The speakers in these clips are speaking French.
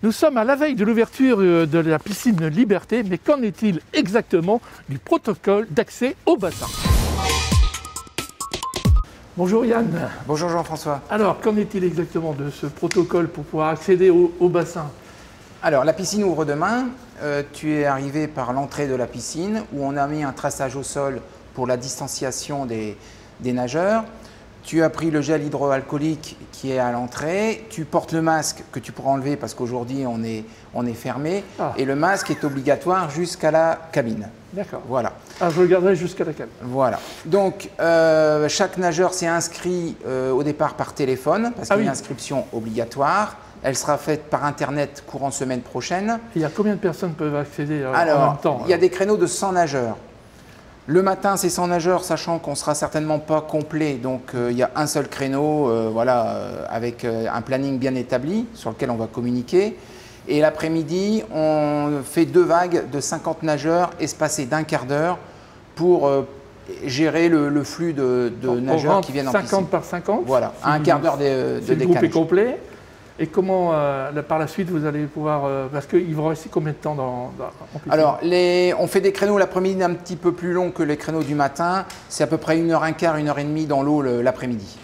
Nous sommes à la veille de l'ouverture de la piscine Liberté, mais qu'en est-il exactement du protocole d'accès au bassin? Bonjour Yann. Bonjour Jean-François. Alors, qu'en est-il exactement de ce protocole pour pouvoir accéder au bassin? Alors, la piscine ouvre demain. Tu es arrivé par l'entrée de la piscine où on a mis un traçage au sol pour la distanciation des nageurs. Tu as pris le gel hydroalcoolique qui est à l'entrée. Tu portes le masque que tu pourras enlever parce qu'aujourd'hui on est fermé. Et le masque est obligatoire jusqu'à la cabine. D'accord. Voilà. Ah, je le garderai jusqu'à la cabine. Voilà. Donc, chaque nageur s'est inscrit au départ par téléphone parce qu'il y a une inscription obligatoire. Elle sera faite par Internet courant semaine prochaine. Il y a combien de personnes peuvent accéder en même temps? Il y a des créneaux de 100 nageurs. Le matin, c'est 100 nageurs, sachant qu'on ne sera certainement pas complet. Donc, il y a un seul créneau avec un planning bien établi sur lequel on va communiquer. Et l'après-midi, on fait 2 vagues de 50 nageurs espacées d'1 quart d'heure pour gérer le flux de nageurs qui viennent en piscine. 50 par 50. Voilà, à 1 quart d'heure de décalage. Le groupe est complet. Et comment, par la suite, vous allez pouvoir... parce qu'il va rester combien de temps en piscine? Alors, on fait des créneaux l'après-midi un petit peu plus longs que les créneaux du matin. C'est à peu près 1h15, 1h30 dans l'eau l'après-midi.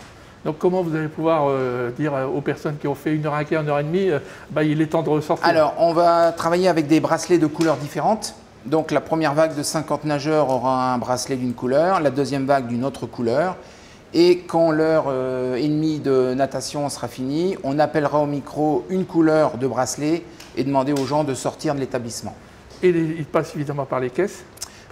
Donc, comment vous allez pouvoir dire aux personnes qui ont fait 1h15, 1h30, il est temps de ressortir? Alors, on va travailler avec des bracelets de couleurs différentes. Donc, la première vague de 50 nageurs aura un bracelet d'une couleur, la deuxième vague d'une autre couleur. Et quand l'heure et demie de natation sera finie, on appellera au micro une couleur de bracelet et demander aux gens de sortir de l'établissement. Et ils passent évidemment par les caisses?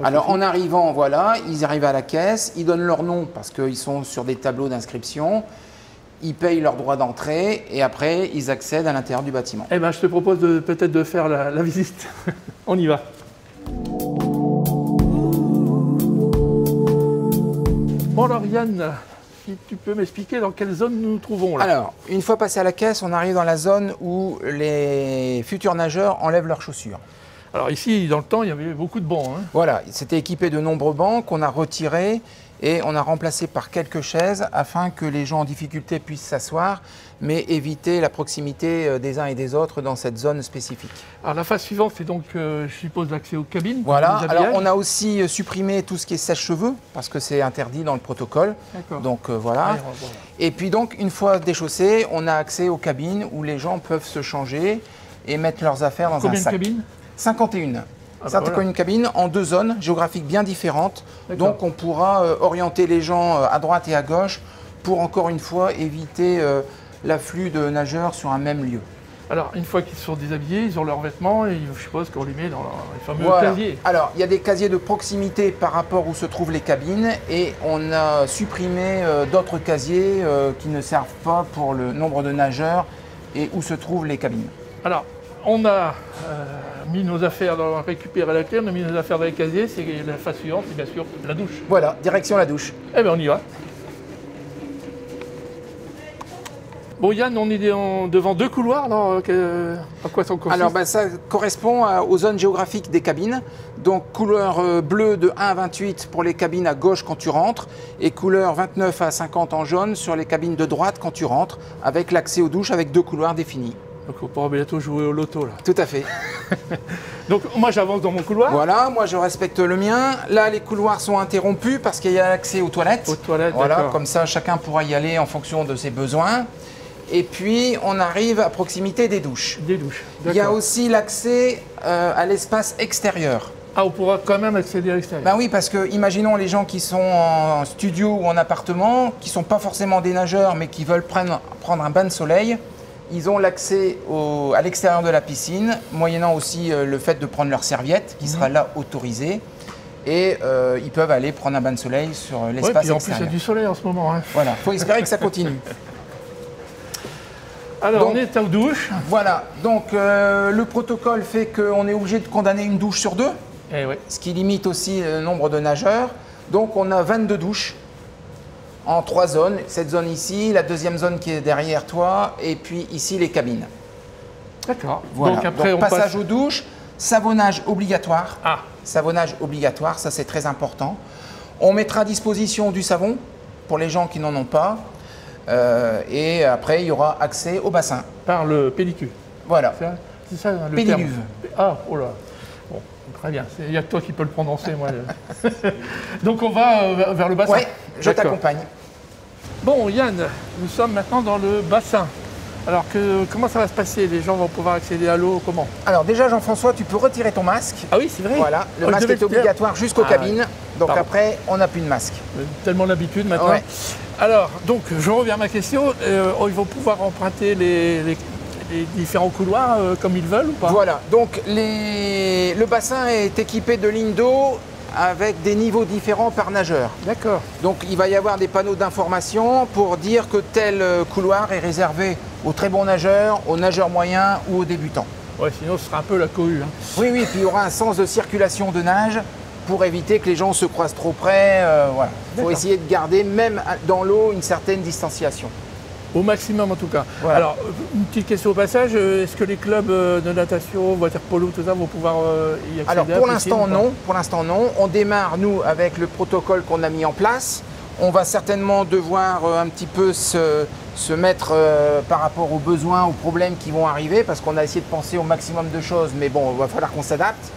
Alors en arrivant, voilà, ils arrivent à la caisse, ils donnent leur nom parce qu'ils sont sur des tableaux d'inscription, ils payent leur droit d'entrée et après ils accèdent à l'intérieur du bâtiment. Eh bien, je te propose peut-être de faire la visite. On y va. Bon alors Yann, si tu peux m'expliquer dans quelle zone nous nous trouvons là? Alors, une fois passé à la caisse, on arrive dans la zone où les futurs nageurs enlèvent leurs chaussures. Alors ici, dans le temps, il y avait beaucoup de bancs. Voilà, c'était équipé de nombreux bancs qu'on a retirés et on a remplacé par quelques chaises afin que les gens en difficulté puissent s'asseoir, mais éviter la proximité des uns et des autres dans cette zone spécifique. Alors la phase suivante, c'est donc, je suppose, l'accès aux cabines. Voilà, alors on a aussi supprimé tout ce qui est sèche-cheveux, parce que c'est interdit dans le protocole. Donc voilà. Et puis donc, une fois déchaussés, on a accès aux cabines où les gens peuvent se changer et mettre leurs affaires dans un sac. Combien de cabines? 51. Une cabine en 2 zones géographiques bien différentes. Donc on pourra orienter les gens à droite et à gauche pour encore une fois éviter l'afflux de nageurs sur un même lieu. Alors une fois qu'ils sont déshabillés, ils ont leurs vêtements et je suppose qu'on les met dans les fameux casiers. Alors il y a des casiers de proximité par rapport où se trouvent les cabines et on a supprimé d'autres casiers qui ne servent pas pour le nombre de nageurs et où se trouvent les cabines. Alors on a mis nos affaires, on a récupéré la clé, on a mis nos affaires dans les casiers, c'est la phase suivante, c'est bien sûr la douche. Voilà, direction la douche. Eh bien on y va. Bon Yann, on est devant 2 couloirs, alors à quoi ça consiste? Alors ça correspond aux zones géographiques des cabines. Donc couleur bleue de 1 à 28 pour les cabines à gauche quand tu rentres et couleur 29 à 50 en jaune sur les cabines de droite quand tu rentres, avec l'accès aux douches avec 2 couloirs définis. Donc on pourra bientôt jouer au loto là. Tout à fait. Donc moi j'avance dans mon couloir. Voilà, moi je respecte le mien. Là les couloirs sont interrompus parce qu'il y a accès aux toilettes. Aux toilettes, voilà, comme ça chacun pourra y aller en fonction de ses besoins. Et puis on arrive à proximité des douches. Des douches. Il y a aussi l'accès à l'espace extérieur. Ah, on pourra quand même accéder à l'extérieur. Ben oui, parce que imaginons les gens qui sont en studio ou en appartement, qui ne sont pas forcément des nageurs mais qui veulent prendre un bain de soleil. Ils ont l'accès à l'extérieur de la piscine, moyennant aussi le fait de prendre leur serviette, qui sera là autorisée. Et ils peuvent aller prendre un bain de soleil sur l'espace extérieur. En plus, il y a du soleil en ce moment. Voilà, il faut espérer que ça continue. Alors, donc, on est aux douches. Voilà, donc le protocole fait qu'on est obligé de condamner une douche sur 2, ce qui limite aussi le nombre de nageurs. Donc, on a 22 douches en 3 zones. Cette zone ici, la deuxième zone qui est derrière toi, et puis ici les cabines. D'accord. Voilà. Donc après, passage aux douches, savonnage obligatoire. Savonnage obligatoire, ça c'est très important. On mettra à disposition du savon pour les gens qui n'en ont pas. Et après, il y aura accès au bassin. Par le pellicule. Voilà. C'est ça le Pédiluve. terme. Ah, oh là. Bon, très bien. Il n'y a que toi qui peux le prononcer, moi. Donc on va vers le bassin. Oui, je t'accompagne. Bon, Yann, nous sommes maintenant dans le bassin. Alors, comment ça va se passer? Les gens vont pouvoir accéder à l'eau, comment? Alors déjà, Jean-François, tu peux retirer ton masque. Ah oui, c'est vrai. Voilà, le masque est obligatoire jusqu'aux cabines. Donc pardon. après, on n'a plus de masque. Tellement l'habitude maintenant. Ouais. Alors, donc, je reviens à ma question. Ils vont pouvoir emprunter les différents couloirs comme ils veulent ou pas? Voilà, donc le bassin est équipé de lignes d'eau avec des niveaux différents par nageur. D'accord. Donc il va y avoir des panneaux d'information pour dire que tel couloir est réservé aux très bons nageurs, aux nageurs moyens ou aux débutants. Ouais, sinon ce sera un peu la cohue. Hein. Oui, puis il y aura un sens de circulation de nage pour éviter que les gens se croisent trop près. Voilà. Il faut essayer de garder, même dans l'eau, une certaine distanciation. Au maximum en tout cas. Voilà. Alors, une petite question au passage, est-ce que les clubs de natation, water-polo, tout ça vont pouvoir y accéder? Alors pour l'instant non, On démarre nous avec le protocole qu'on a mis en place. On va certainement devoir un petit peu se mettre par rapport aux besoins, aux problèmes qui vont arriver, parce qu'on a essayé de penser au maximum de choses, mais bon, il va falloir qu'on s'adapte.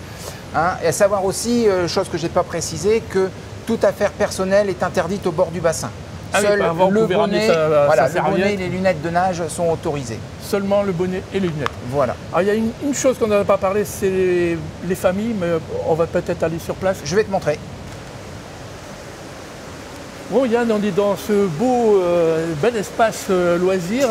Hein. Et à savoir aussi, chose que je n'ai pas précisée, que toute affaire personnelle est interdite au bord du bassin. Ah Seul oui, le bonnet, le bonnet et les les lunettes de nage sont autorisés. Seulement le bonnet et les lunettes. Voilà. Alors il y a une chose qu'on n'a pas parlé, c'est les familles, mais on va peut-être aller sur place. Je vais te montrer. Bon Yann, on est dans ce beau, bel espace loisir,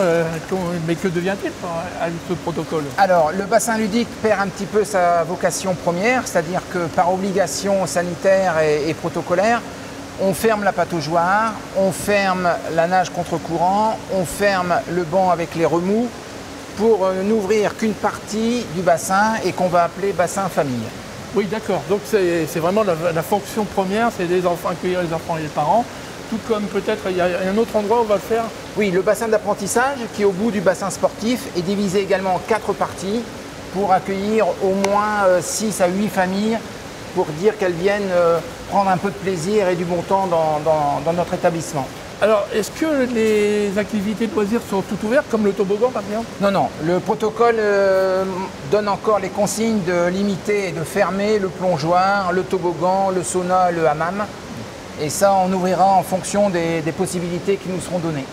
mais que devient-il avec ce protocole? Alors, le bassin ludique perd un petit peu sa vocation première, c'est-à-dire que par obligation sanitaire et protocolaire, on ferme la pataugeoire, on ferme la nage contre-courant, on ferme le banc avec les remous pour n'ouvrir qu'une partie du bassin et qu'on va appeler bassin famille. Oui, d'accord. Donc c'est vraiment la fonction première, c'est les enfants, accueillir les enfants et les parents. Tout comme peut-être il y a un autre endroit où on va le faire. Oui, le bassin d'apprentissage qui est au bout du bassin sportif est divisé également en 4 parties pour accueillir au moins 6 à 8 familles pour dire qu'elles viennent prendre un peu de plaisir et du bon temps dans notre établissement. Alors, est-ce que les activités de loisirs sont toutes ouvertes, comme le toboggan par exemple? Non, non. Le protocole donne encore les consignes de limiter et de fermer le plongeoir, le toboggan, le sauna, le hammam. Et ça, on ouvrira en fonction des possibilités qui nous seront données.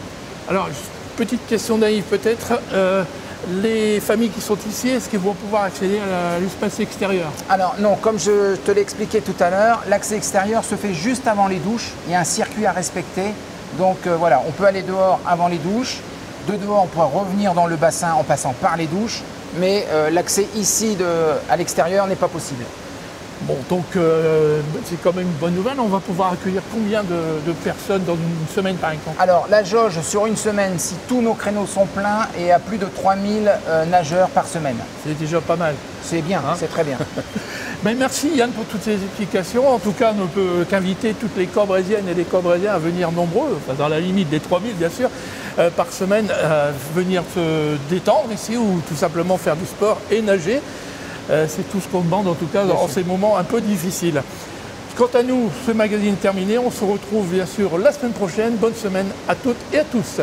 Alors, petite question naïve peut-être. Les familles qui sont ici, est-ce qu'elles vont pouvoir accéder à l'espace extérieur? Alors non, comme je te l'ai expliqué tout à l'heure, l'accès extérieur se fait juste avant les douches. Il y a un circuit à respecter. Donc voilà, on peut aller dehors avant les douches. De dehors, on pourra revenir dans le bassin en passant par les douches. Mais l'accès ici à l'extérieur n'est pas possible. Bon, donc c'est quand même une bonne nouvelle. On va pouvoir accueillir combien de personnes dans une semaine par exemple? Alors la jauge sur une semaine, si tous nos créneaux sont pleins, est à plus de 3000 nageurs par semaine. C'est déjà pas mal. C'est bien, hein, c'est très bien. Ben, merci Yann pour toutes ces explications. En tout cas, on ne peut qu'inviter toutes les Corbrésiennes et les Corbrésiens à venir nombreux, enfin, dans la limite des 3000 bien sûr, par semaine, venir se détendre ici ou tout simplement faire du sport et nager. C'est tout ce qu'on demande en tout cas dans ces moments un peu difficiles. Quant à nous, ce magazine est terminé. On se retrouve bien sûr la semaine prochaine. Bonne semaine à toutes et à tous.